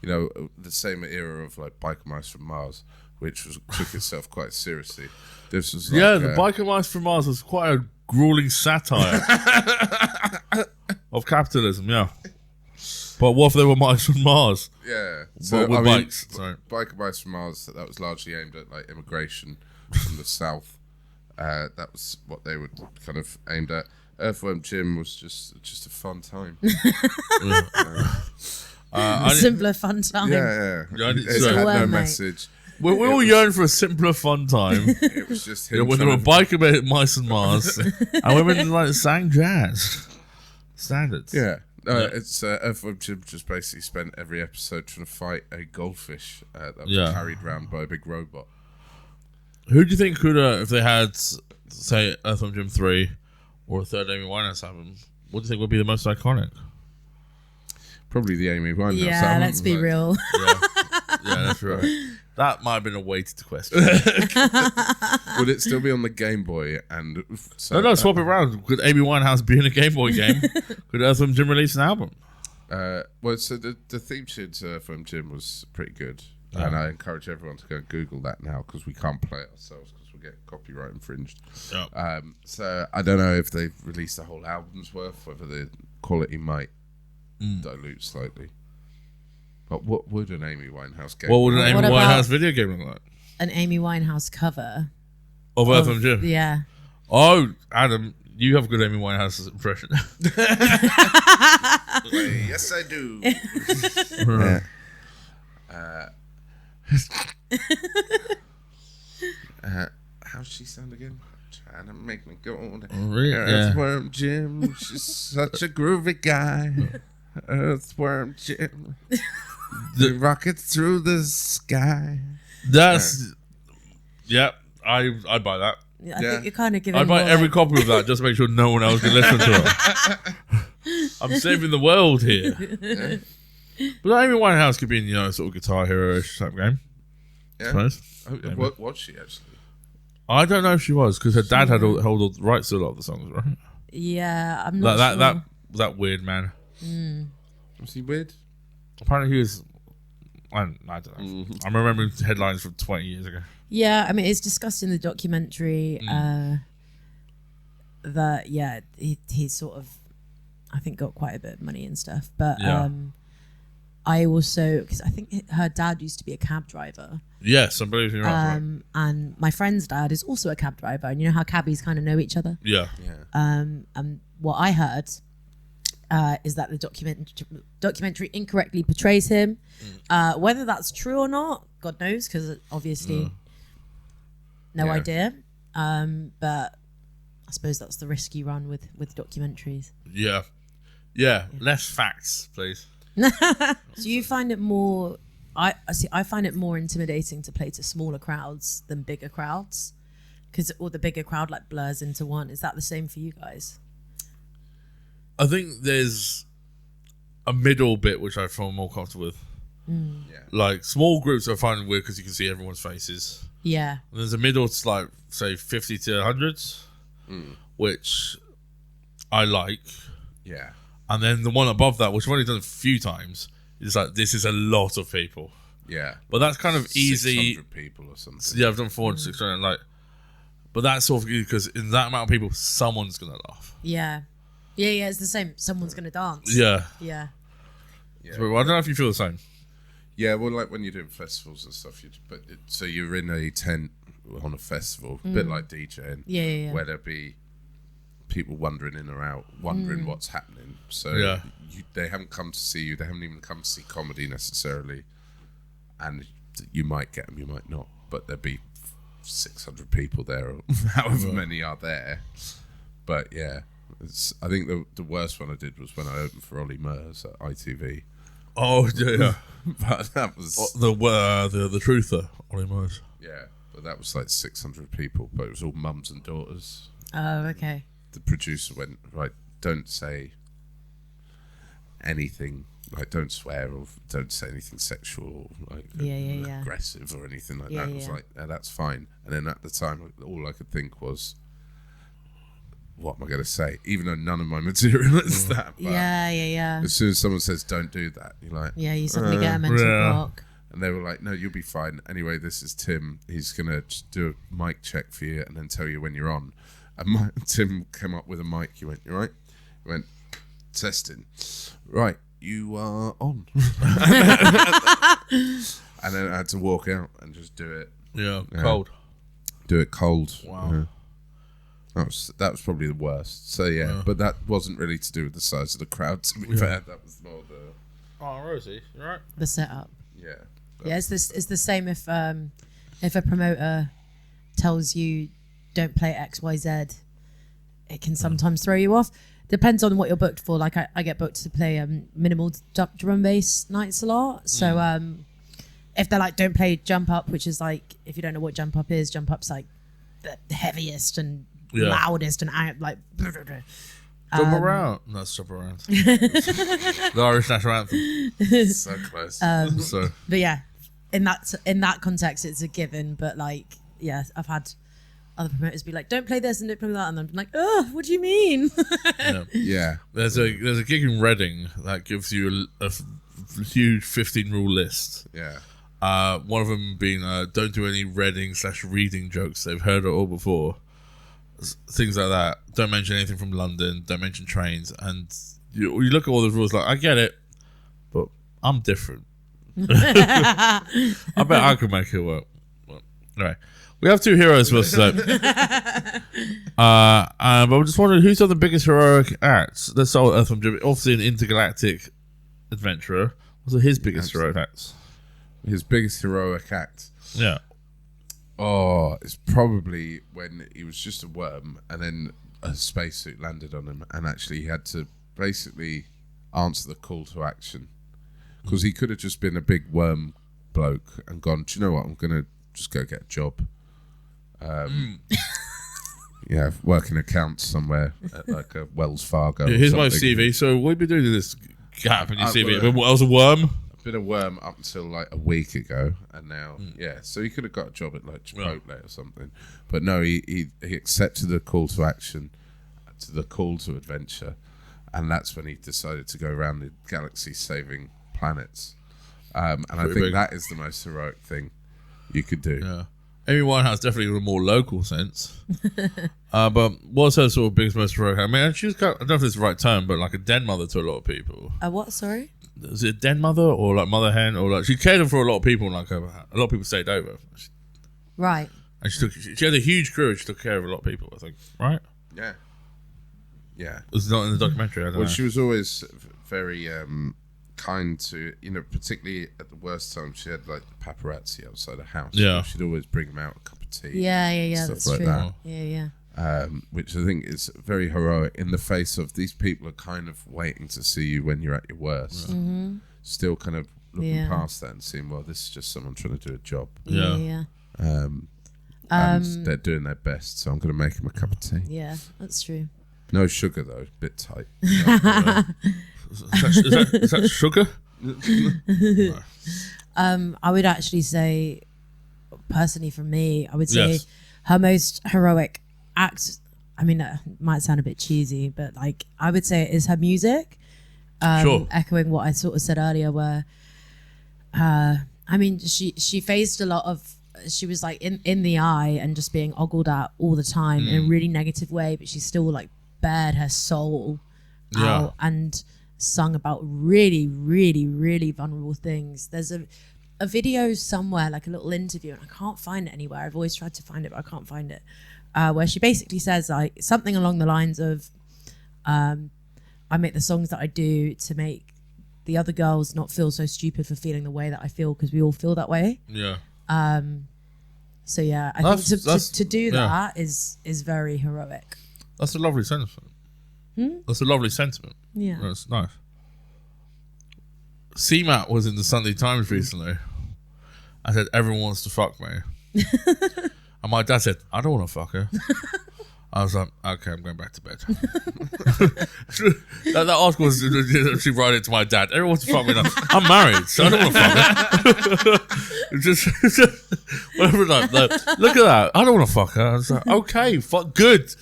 You know, the same era of like Biker Mice from Mars, which took itself quite seriously. This was like, The Biker Mice from Mars was quite a grueling satire of capitalism, yeah. But what if they were mice from Mars? Yeah, But with bikes. Sorry. Biker Mice from Mars, that was largely aimed at like immigration from the south. That was what they were kind of aimed at. Earthworm Jim was just a fun time. A simpler fun time. Yeah. Yeah, It so- had Well, no mate. message. We all yearn for a simpler fun time. It was just him. When there were trying to- biker mice and Mars, and women like sang jazz standards. Yeah. It's Earthworm Jim just basically spent every episode trying to fight a goldfish that was carried around by a big robot. Who do you think could, if they had, say, Earthworm Jim 3 or a third Amy Winehouse album, what do you think would be the most iconic? Probably the Amy Winehouse Yeah, album, let's be like- real. Yeah, that's right. That might have been a weighted question. Would it still be on the Game Boy? And so, No, swap it around. Could Amy Winehouse be in a Game Boy game? Could Earthworm Jim release an album? Well, so the theme tune to Earthworm Jim was pretty good, and I encourage everyone to go and Google that now because we can't play it ourselves because we get copyright infringed. Yeah. So I don't know if they've released a whole album's worth, whether the quality might dilute slightly. But what would an Amy Winehouse game? What would an Amy What about- Winehouse video game look like? An Amy Winehouse cover. Of Earthworm Jim? Yeah. Oh, Adam, you have a good Amy Winehouse impression. Yes, I do. How's she sound again? Trying to make me go on. Really? Earthworm Jim, she's such a groovy guy. Earthworm Jim, the rocket through the sky. That's... Yeah, I'd buy that. I think you're kind of giving I'd buy more every like- copy of that just to make sure no one else can listen to it. I'm saving the world here. But Amy Winehouse could be in, sort of Guitar Hero-ish type game. I Yeah. suppose. What was she actually? I don't know if she was, because her dad held all the rights to a lot of the songs, right? Yeah, I'm not That sure. that weird man. Was he weird? Apparently he was... I don't know. I'm remembering headlines from 20 years ago. Yeah, I mean, it's discussed in the documentary that, yeah, he sort of, I think, got quite a bit of money and stuff. But Yeah. I also, because I think her dad used to be a cab driver. Yes, I believe you're right. And my friend's dad is also a cab driver. And you know how cabbies kind of know each other? Yeah. And what I heard is that the documentary incorrectly portrays him. Whether that's true or not, God knows, because obviously no idea. But I suppose that's the risk you run with documentaries. Yeah. Yeah. Less facts, please. So you find it more... I find it more intimidating to play to smaller crowds than bigger crowds, because all the bigger crowd like blurs into one. Is that the same for you guys? I think there's a middle bit which I feel more comfortable with. Yeah. Like, small groups I find weird because you can see everyone's faces. Yeah. And there's a middle, it's like, say, 50 to 100, which I like. Yeah. And then the one above that, which I've only done a few times, is like, this is a lot of people. Yeah. But that's kind of easy. 600 people or something. Yeah, I've done 400, 600, like, but that's sort of because in that amount of people, someone's going to laugh. Yeah. Yeah, it's the same. Someone's going to dance. Yeah. Yeah. Yeah. So, I don't know if you feel the same. Yeah, well, like when you're doing festivals and stuff, so you're in a tent on a festival, a bit like DJing, Yeah. where there'll be people wandering in or out, wondering what's happening. So they haven't come to see you. They haven't even come to see comedy necessarily. And you might get them, you might not. But there'd be 600 people there, or however many are there. But yeah, I think the worst one I did was when I opened for Ollie Murs at ITV. Oh yeah, but that was the truther, Ollie Murs. Yeah, but that was like 600 people, but it was all mums and daughters. Oh, okay. The producer went, right, don't say anything, like don't swear or don't say anything sexual or like aggressive or anything like that. I was like, that's fine. And then at the time, all I could think was, what am I going to say? Even though none of my material is that. But as soon as someone says, don't do that, you're like... Yeah, you suddenly get a mental block. And they were like, no, you'll be fine. Anyway, this is Tim. He's going to do a mic check for you and then tell you when you're on. And Tim came up with a mic. He went, you right? He went, testing. Right, you are on. And then I had to walk out and just do it. Yeah, cold. Do it cold. Wow. Yeah. That was probably the worst. So but that wasn't really to do with the size of the crowd. To be fair, that was more the. Oh, Rosie, you right? The setup. Yeah. It's the same if a promoter tells you don't play XYZ, it can sometimes throw you off. Depends on what you're booked for. Like I get booked to play minimal drum bass nights a lot. So if they're like don't play jump up, which is like if you don't know what jump up is, jump up's like the heaviest and loudest and like jump around. No, jump around. The Irish national anthem. So close. But yeah, in that context, it's a given. But like, yeah, I've had other promoters be like, "Don't play this and don't play that," and I'm like, "Oh, what do you mean?" Yeah. There's a gig in Reading that gives you a huge 15 rule list. Yeah. One of them being don't do any Reading/reading jokes they've heard it all before. Things like that. Don't mention anything from London. Don't mention trains. And you look at all the rules like, I get it, but I'm different. I bet I could make it work. Well, anyway, we have two heroes for us today. But I'm just wondering who's done the biggest heroic acts. Let's start with Earthworm Jim. Obviously an intergalactic adventurer. What's his biggest heroic acts? His biggest heroic act? Yeah. Oh, it's probably when he was just a worm and then a spacesuit landed on him and actually he had to basically answer the call to action. Because he could have just been a big worm bloke and gone, do you know what, I'm going to just go get a job. Yeah, working accounts somewhere at like a Wells Fargo. Here's my CV. So what have you been doing this gap in your CV? I was a worm. Been a worm up until like a week ago, and now so he could have got a job at like Chipotle or something, but no, he accepted the call to action, to the call to adventure, and that's when he decided to go around the galaxy saving planets, and I think that is the most heroic thing you could do. Yeah, Amy Winehouse definitely in a more local sense, but what's her sort of biggest most heroic? I mean, she was kind of, I don't know if it's the right term, but like a den mother to a lot of people. A what? Sorry. Was it den mother or like mother hen or like she cared for a lot of people? Like a lot of people stayed over, right? And she had a huge crew. And she took care of a lot of people. I think, right? Yeah. It's not in the documentary. I don't know. She was always very kind to particularly at the worst time. She had like the paparazzi outside the house. Yeah, she'd always bring them out a cup of tea. Yeah. Stuff That's like true. that. Yeah. Which I think is very heroic in the face of these people are kind of waiting to see you when you're at your worst. Mm-hmm. Still kind of looking past that and seeing, well, this is just someone trying to do a job. Yeah. And they're doing their best, so I'm going to make them a cup of tea. Yeah, that's true. No sugar, though. Bit tight. Is that sugar? I would actually say, personally for me, I would say her most heroic act, I mean, it might sound a bit cheesy, but like I would say it is her music. Sure. Echoing what I sort of said earlier, where I mean, she faced a lot of, she was like in the eye and just being ogled at all the time in a really negative way, but she still like bared her soul out and sung about really, really, really vulnerable things. There's a video somewhere, like a little interview, and I can't find it anywhere. I've always tried to find it, but I can't find it. where she basically says like something along the lines of, I make the songs that I do to make the other girls not feel so stupid for feeling the way that I feel, because we all feel that way. Yeah. So yeah, I think to do that is very heroic. That's a lovely sentiment. That's a lovely sentiment. Yeah. That's nice. CMAT was in the Sunday Times recently. I said, everyone wants to fuck me. And my dad said, I don't want to fuck her. I was like, okay, I'm going back to bed. that article was actually write it to my dad. Everyone wants to fuck me now. I'm married, so I don't want to fuck her. just whatever. Like, look at that. I don't want to fuck her. I was like, okay, fuck, good.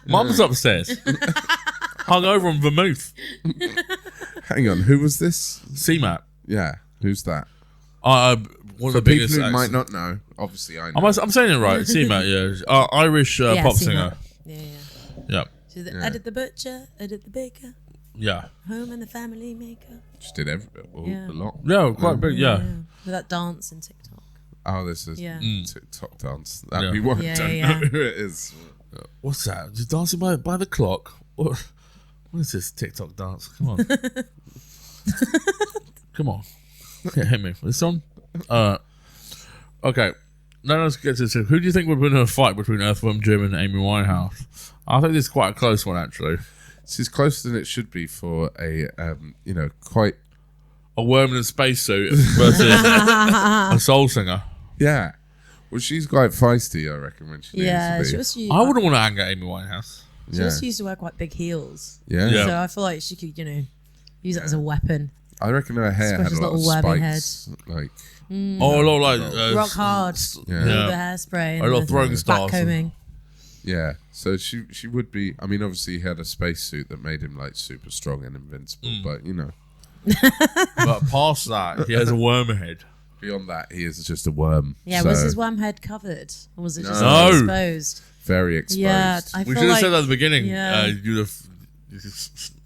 Mum's upstairs. Hung over on vermouth. Hang on, who was this? CMAT. Yeah, who's that? One For of the people biggest who acts. might not know, obviously I know. I'm saying it right. CMAT, yeah. Irish pop CMAT. singer. Yeah. So Edit the butcher, Edit the baker, Yeah. Home and the family maker. Just did a lot. Yeah, quite big, yeah. With that dance in TikTok. Oh, this is Yeah. TikTok dance. That Yeah. we won't Yeah, don't yeah. know who it is. What's that? Just dancing by the clock? What is this TikTok dance? Come on. Come on. Yeah, hit me. This on? Okay. Now let's get to this. Who do you think would win a fight between Earthworm Jim and Amy Winehouse? I think this is quite a close one, actually. This is closer than it should be for a, quite... A worm in a spacesuit versus a soul singer. Yeah. Well, she's quite feisty, I reckon, when she needs to be. I wouldn't want to anger Amy Winehouse. She also used to wear quite big heels. Yeah. Yeah. So I feel like she could, use it as a weapon. I reckon her hair had a lot of Little wormy spikes. Like, Oh, a lot like... Rock hard. yeah. With the hairspray. A lot of and throwing the stars. backcombing. Yeah, so she would be. I mean, obviously, he had a spacesuit that made him like super strong and invincible. But But past that, he has a worm head. beyond that, he is just a worm. Yeah, so was his worm head covered? Or was it just No. exposed? very exposed? Yeah, I We feel should have like... said that at the beginning. Yeah. You'd have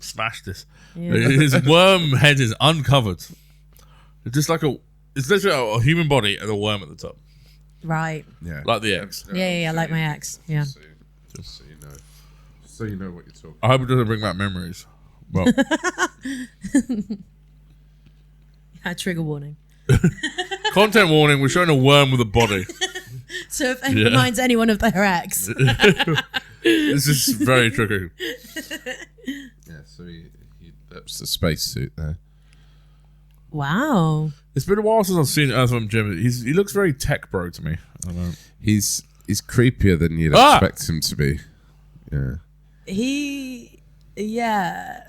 smashed this. Yeah. His worm head is uncovered. It's just like it's literally a human body and a worm at the top. Right. Yeah, Like the X. Yeah, like my ex. Yeah. Just so you know, so you know what you're talking. I hope it doesn't bring back memories. Well, Yeah, trigger warning. content warning, we're showing a worm with a body. So if it reminds anyone of their ex. This is very tricky. Yeah, so that's the spacesuit there. Wow. It's been a while since I've seen Earthworm Jim. He looks very tech bro to me. I don't know. He's creepier than you'd expect him to be. Yeah.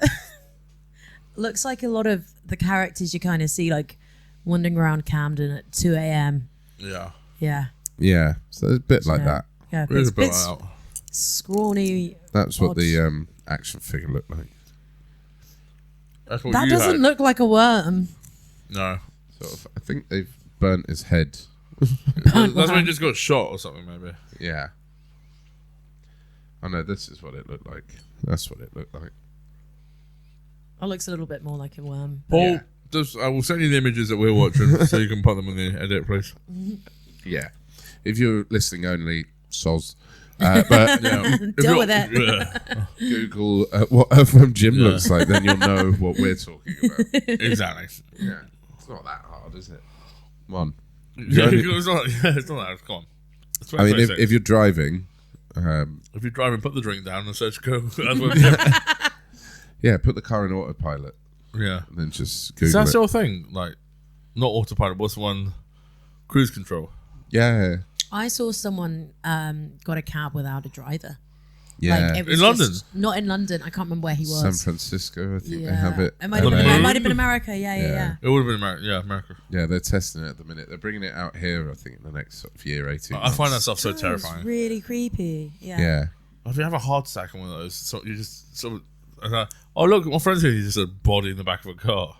Looks like a lot of the characters you kind of see like wandering around Camden at 2 a.m. Yeah. Yeah. Yeah, so it's a bit like that. Yeah. It is It's a bit like that. scrawny. That's what odd. the action figure looked like. That's what That you doesn't had. look like a worm. No. Sort of, I think they've burnt his head. That's when he just got shot or something, maybe. Yeah. Oh no, this is what it looked like. That's what it looked like. That looks a little bit more like a worm. Paul, I will send you the images that we're watching so you can put them in the edit, please. Yeah. If you're listening only, soz. But Yeah. Deal with it. Yeah. Google what Earthworm Jim looks like, then you'll know what we're talking about. Exactly. Yeah. It's not that hard, is it? Come on. Yeah, it's not that. Come on. It's I mean, 2026. if you're driving, If you're driving, put the drink down and search go. Earthworm Jim. yeah, put the car in autopilot Yeah. and then just Is Google that it. still a thing? Like, not autopilot. What's the one? Cruise control. Yeah. I saw someone got a cab without a driver. Yeah. Like, it was In London? just- not in London. I can't remember where he was. San Francisco, I think yeah. they have it. It might have been, LA. it might have been America. Yeah. It would have been America. Yeah, America. Yeah, they're testing it at the minute. They're bringing it out here, I think, in the next sort of year, 18 I find that months. stuff so That was terrifying. really creepy. Yeah. Yeah. If you have a heart attack on one of those, so you just sort of, oh look, my friend's here. He's just a body in the back of a car.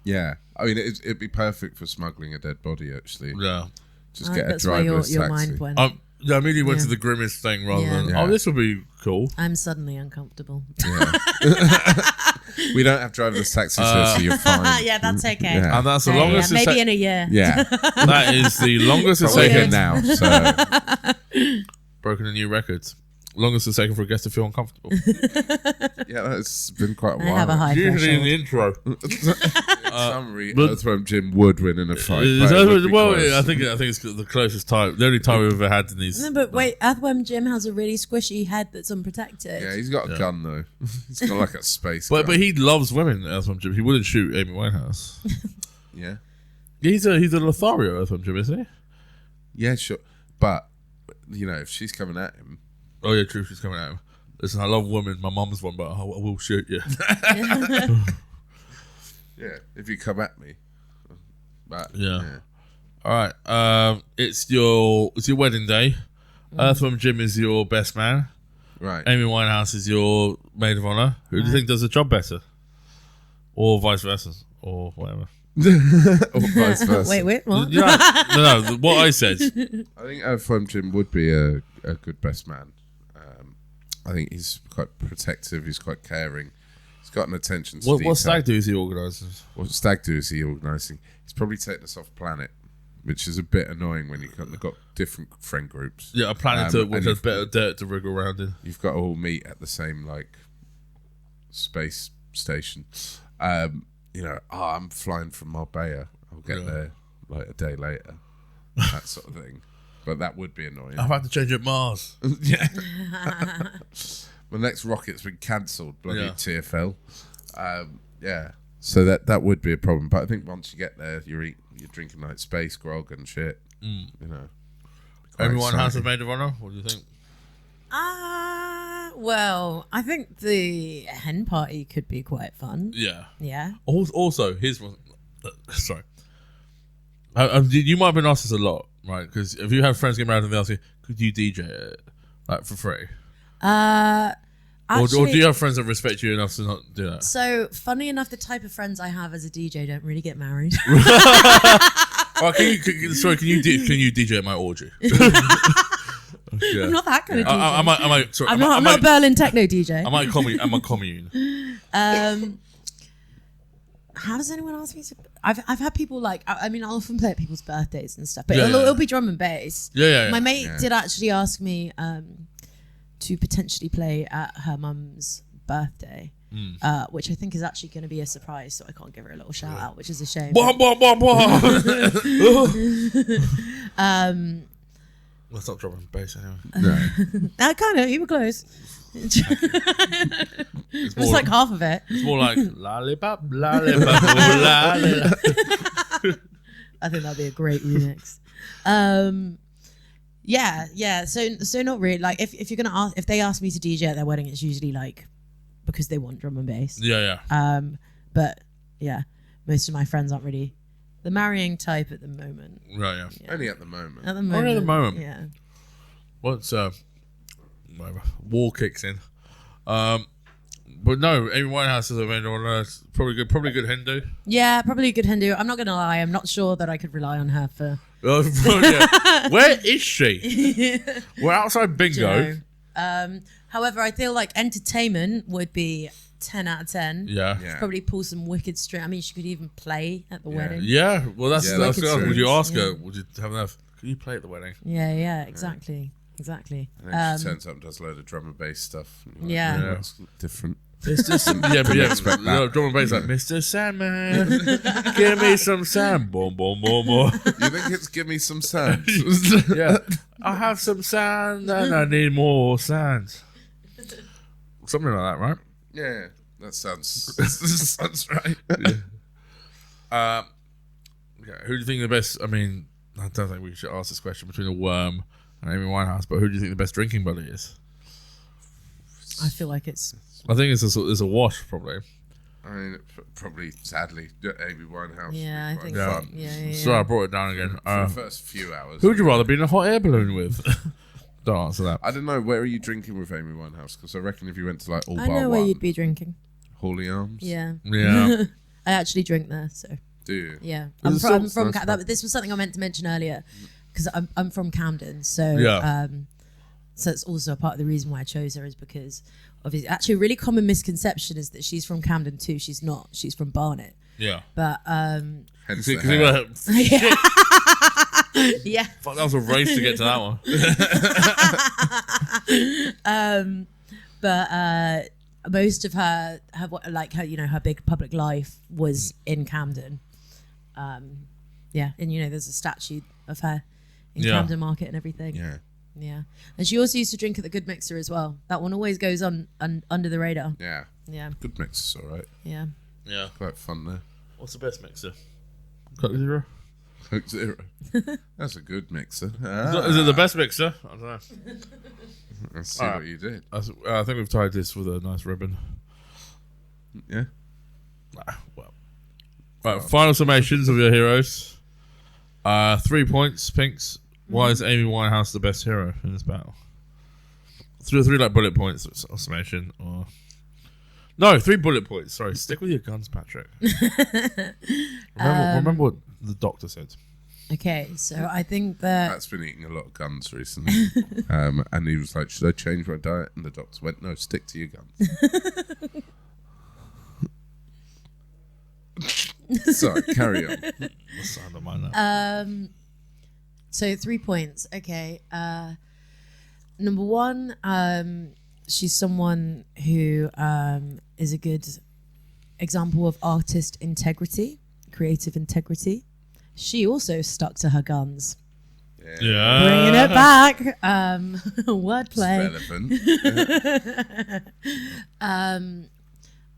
Yeah. I mean, it'd be perfect for smuggling a dead body, actually. Yeah. Just I get think a that's where driverless your taxi. mind went. Yeah, I immediately went Yeah. to the grimmest thing rather Yeah. than, Yeah. oh, this would be cool. I'm suddenly uncomfortable. Yeah. We don't have driverless taxis here, so you're fine. Yeah, that's okay. Yeah. And that's the Yeah, longest it's maybe in a year. Yeah. that is the longest it's But we're here taken. now, so... broken a new record. Longest it's taken for a guest to feel uncomfortable. Yeah, that's been quite a I while. have a high Usually in threshold. the intro. In summary, Earthworm Jim would win in a fight. Is but it would be well, close. I think it's the closest time, the only time we've ever had in these. No, but wait, Earthworm Jim has a really squishy head that's unprotected. Yeah, he's got a gun though. He's got like a space But gun. he loves women. Earthworm Jim. He wouldn't shoot Amy Winehouse. Yeah. He's a Lothario Earthworm Jim, isn't he? Yeah, sure. But, if she's coming at him. Oh yeah, true. She's coming at him. Listen, I love women. My mum's one, but I will shoot you. Yeah, if you come at me. But, Yeah. All right. It's your wedding day. Earthworm Jim is your best man. Right. Amy Winehouse is your maid of honor. Who do you think does the job better, or vice versa, or whatever? Or vice versa. Wait, what? No. What I said. I think Earthworm Jim would be a good best man. I think he's quite protective. He's quite caring. He's got an attention to detail. What stag do is he organising? What stag do is he organising? He's probably taken us off planet, which is a bit annoying when you've got different friend groups. Yeah, a planet which has better dirt to wriggle around in. You've got to all meet at the same space station. I'm flying from Marbella. I'll get there a day later. That sort of thing. But that would be annoying. I've had to change at Mars. Yeah. My next rocket's been cancelled. Bloody TFL. Yeah. So that would be a problem. But I think once you get there, you're drinking like space grog and shit. Everyone has a maid of honor. What do you think? Well, I think the hen party could be quite fun. Yeah. Yeah. Also, here's one. Sorry. You might have been asked this a lot, right? Because if you have friends get married and they ask you, could you DJ it for free? Actually, or do you have friends that respect you enough to not do that? So, funny enough, the type of friends I have as a DJ don't really get married. Right, can you DJ at my orgy? Yeah. I'm not that kind of DJ. I'm not a Berlin techno DJ. I'm a commune. How does anyone ask me to? I've had people I'll often play at people's birthdays and stuff, but it'll be drum and bass. Yeah. My mate did actually ask me to potentially play at her mum's birthday, which I think is actually going to be a surprise, so I can't give her a little shout out, which is a shame. Let's not drop on bass anyway. No. Kind of, you were close. It was like half of it. It's more like lollipop, lollipop, lollipop. I think that'd be a great remix. Yeah. So not really. Like if you're gonna if they ask me to DJ at their wedding, it's usually like because they want drum and bass. Yeah. But yeah, most of my friends aren't really the marrying type at the moment. Right. Yeah. Only at the moment. Only at the moment. Yeah. Once whatever, war kicks in. But no, Amy Winehouse is a maid of honor. Probably good Hindu. Yeah, probably a good Hindu. I'm not gonna lie. I'm not sure that I could rely on her for. Yeah. Where is she? We're outside bingo. However, I feel like entertainment would be 10 out of 10. Yeah. She'd probably pull some wicked string. I mean, she could even play at the wedding. Yeah. Well, that's true. would you ask her? Would you have enough? Can you play at the wedding? Yeah. Exactly. And then she turns up and does a load of drum and bass stuff. Yeah. That's different. Yeah, drum and bass like Mr. Sandman, give me some sand, boom, boom, boom, boom. You think it's give me some sand? Yeah, I have some sand and I need more sand. Something like that, right? Yeah, that sounds right. Yeah. Who do you think the best? I mean, I don't think we should ask this question between a worm and Amy Winehouse, but who do you think the best drinking buddy is? I feel like it's. I think it's a wash, probably. I mean, probably, sadly, Amy Winehouse. Yeah, I think Yeah. so. Yeah. Sorry, I brought it down again. For the first few hours. Who would you rather be in a hot air balloon with? Don't answer that. I don't know. Where are you drinking with Amy Winehouse? Because I reckon if you went to like All I Bar know where One, you'd be drinking. Hawley Arms. Yeah. Yeah. I actually drink there, so. Do you? Yeah. Is I'm it from still- this was something I meant to mention earlier because I'm from Camden, so Yeah. so it's also a part of the reason why I chose her is because obviously actually a really common misconception is that she's from Camden too. She's not. She's from Barnet. Yeah. But Hence the Because hair. shit. Yeah. Fuck, that was a race to get to that one. But most of her her big public life was in Camden. Yeah, and there's a statue of her in Camden Market and everything. Yeah, and she also used to drink at the Good Mixer as well. That one always goes on under the radar. Yeah. Good mix is all right. Yeah. Quite fun there. What's the best mixer? Coke Zero. Coke Zero. That's a good mixer. Is it the best mixer? I don't know. Let's see what you did. I think we've tied this with a nice ribbon. Yeah. Well. Right, final summations of your heroes. 3 points, Pinks. Why is Amy Winehouse the best hero in this battle? Three like bullet points summation, or no, 3 bullet points. Sorry, stick with your guns, Patrick. Remember what the doctor said. Okay, so I think that Matt's been eating a lot of guns recently, and he was like, "Should I change my diet?" And the doctor went, "No, stick to your guns." Sorry, carry on. I don't mind that. So 3 points. Okay. Number 1, she's someone who is a good example of artist integrity, creative integrity. She also stuck to her guns. Yeah. Bringing it back. Wordplay. Relevant.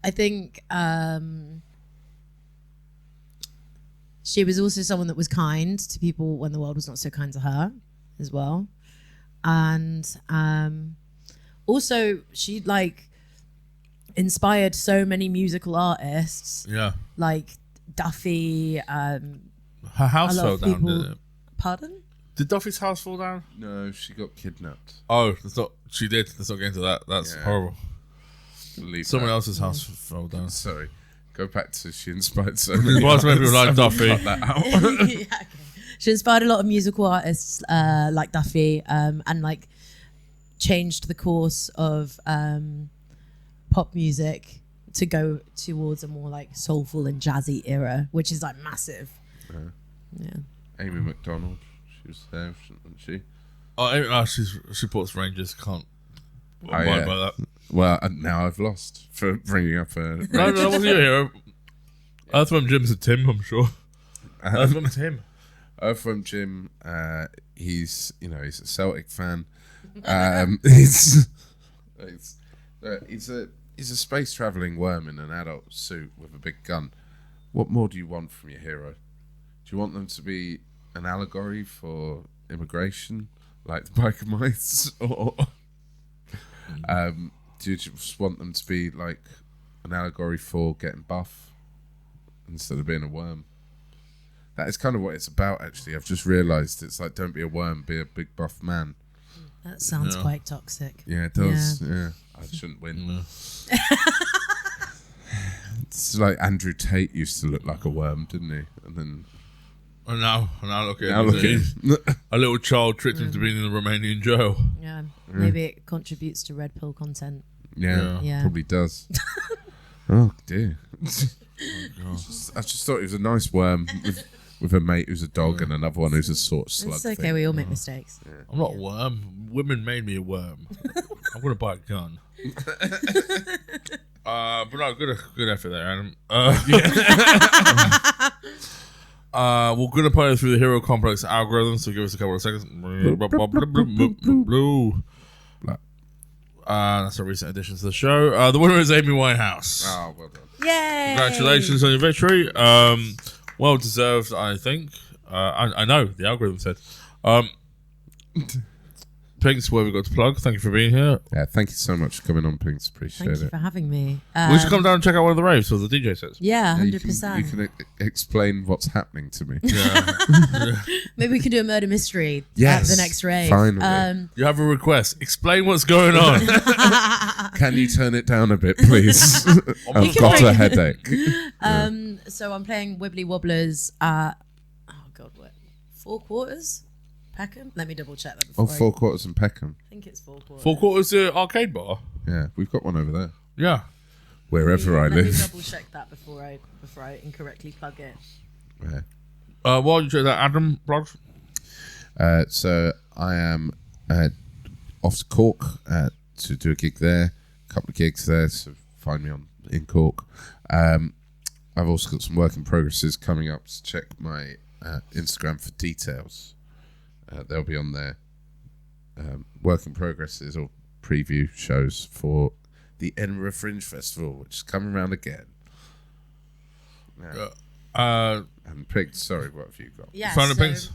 I think she was also someone that was kind to people when the world was not so kind to her as well. And also she inspired so many musical artists. Yeah. Like Duffy. Her house a lot fell of down, people- didn't it? Pardon? Did Duffy's house fall down? No, she got kidnapped. Oh, that's not. She did. Let's not get into that. That's horrible. Leave Someone that. else's house fell down. Sorry. Go back to she inspired so many. Why so many people like Duffy? Cut that out. Yeah, okay. She inspired a lot of musical artists like Duffy, and changed the course of pop music to go towards a more soulful and jazzy era, which is massive. Yeah. Amy McDonald, she was there, wasn't she? Oh, she supports Rangers. Can't abide by that. Well, now I've lost for bringing up a. No, that wasn't your hero. Earthworm Jim's a Tim, I'm sure. Earthworm Tim. Earthworm Jim, he's a Celtic fan. He's a space traveling worm in an adult suit with a big gun. What more do you want from your hero? Do you want them to be an allegory for immigration, like the biker mice, or do you just want them to be an allegory for getting buff instead of being a worm? That is kind of what it's about, actually. I've just realised it's don't be a worm, be a big buff man. That sounds quite toxic. Yeah, it does. Yeah. I shouldn't win. It's like Andrew Tate used to look like a worm, didn't he? And then now look at now look at him. A little child tricked him to being in a Romanian jail. Yeah, maybe it contributes to red pill content. Yeah. Probably does. Oh dear. I just thought he was a nice worm with a mate who's a dog and another one who's a sort of slug. It's okay, thing. we all make mistakes. Yeah. I'm not a worm. Women made me a worm. I'm gonna buy a gun. But no, good effort there, Adam. We're gonna play through the hero complex algorithm, so give us a couple of seconds. That's a recent addition to the show. The winner is Amy Winehouse. Oh, well done. Yay! Congratulations on your victory. Well deserved, I think. I know the algorithm said. Pinks, what have we got to plug? Thank you for being here. Yeah, thank you so much for coming on, Pinks. Appreciate Thank you it. for having me. We should come down and check out one of the raves, or the DJ sets. Yeah, Yeah, 100%. you can explain what's happening to me. Yeah. Maybe we could do a murder mystery Yes, at the next rave. finally. You have a request. Explain what's going on. Can you turn it down a bit, please? I've can got bring- a headache. So I'm playing Wibbly Wobblers at, what, 4 quarters? Peckham? Let me double check that before. Oh, 4 quarters and Peckham. I think it's 4 quarters. 4 quarters arcade bar. Yeah, we've got one over there. Yeah. Wherever I Let me live. double check that before I incorrectly plug it. Yeah. While you check that, Adam, plugs. So I am off to Cork to do a gig there. A couple of gigs there, so find me in Cork. I've also got some work in progresses coming up, so check my Instagram for details. They'll be on there. Work in progresses or preview shows for the Edinburgh Fringe Festival, which is coming around again. And picked, sorry, what have you got? Yeah, Final picks?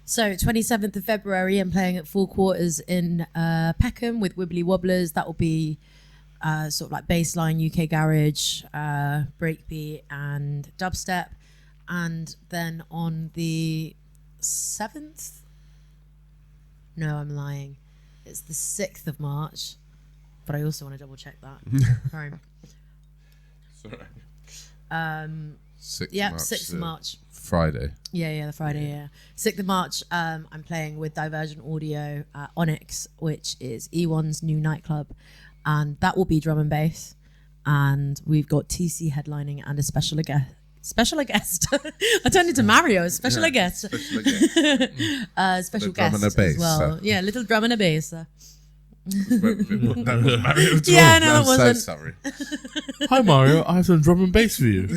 So 27th of February, I'm playing at Four Quarters in Peckham with Wibbly Wobblers. That will be sort of like baseline UK garage, breakbeat and dubstep. And then on the 7th, no, I'm lying. It's the 6th of March, but I also want to double check that. Sorry. Sorry. 6th of March. Friday. Yeah, the Friday, yeah. 6th of March, I'm playing with Divergent Audio at Onyx, which is E1's new nightclub. And that will be drum and bass. And we've got TC headlining and a special guest. I turned into Mario, special guest. Special guest. Special drum guest and a bass, as well. Yeah, little drum and a bass. That was Mario as Yeah, well. no, that wasn't. So sorry. Hi Mario, I have some drum and bass for you.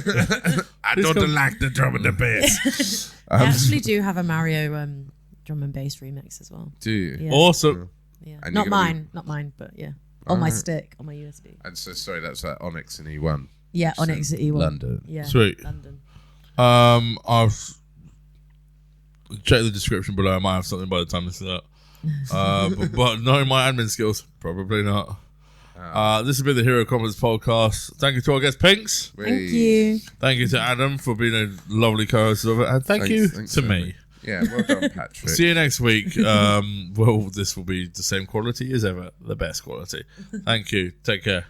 I don't like the drum and the bass. I actually do have a Mario drum and bass remix as well. Do you? Yeah. Awesome. Yeah. And Not you're gonna mine, but yeah. On my stick, on my USB. And so, sorry, that's at Onyx and E1. Yeah, Onyx at E1. London. Yeah, Sweet. London. I'll check the description below. I might have something by the time this is out. But knowing my admin skills, probably not. This has been the Hero Comments podcast. Thank you to our guest Pinks. Thank you. Thank you to Adam for being a lovely co-host of it, and thanks you to me. Yeah, well done, Patrick. See you next week. Well, this will be the same quality as ever, the best quality. Thank you. Take care.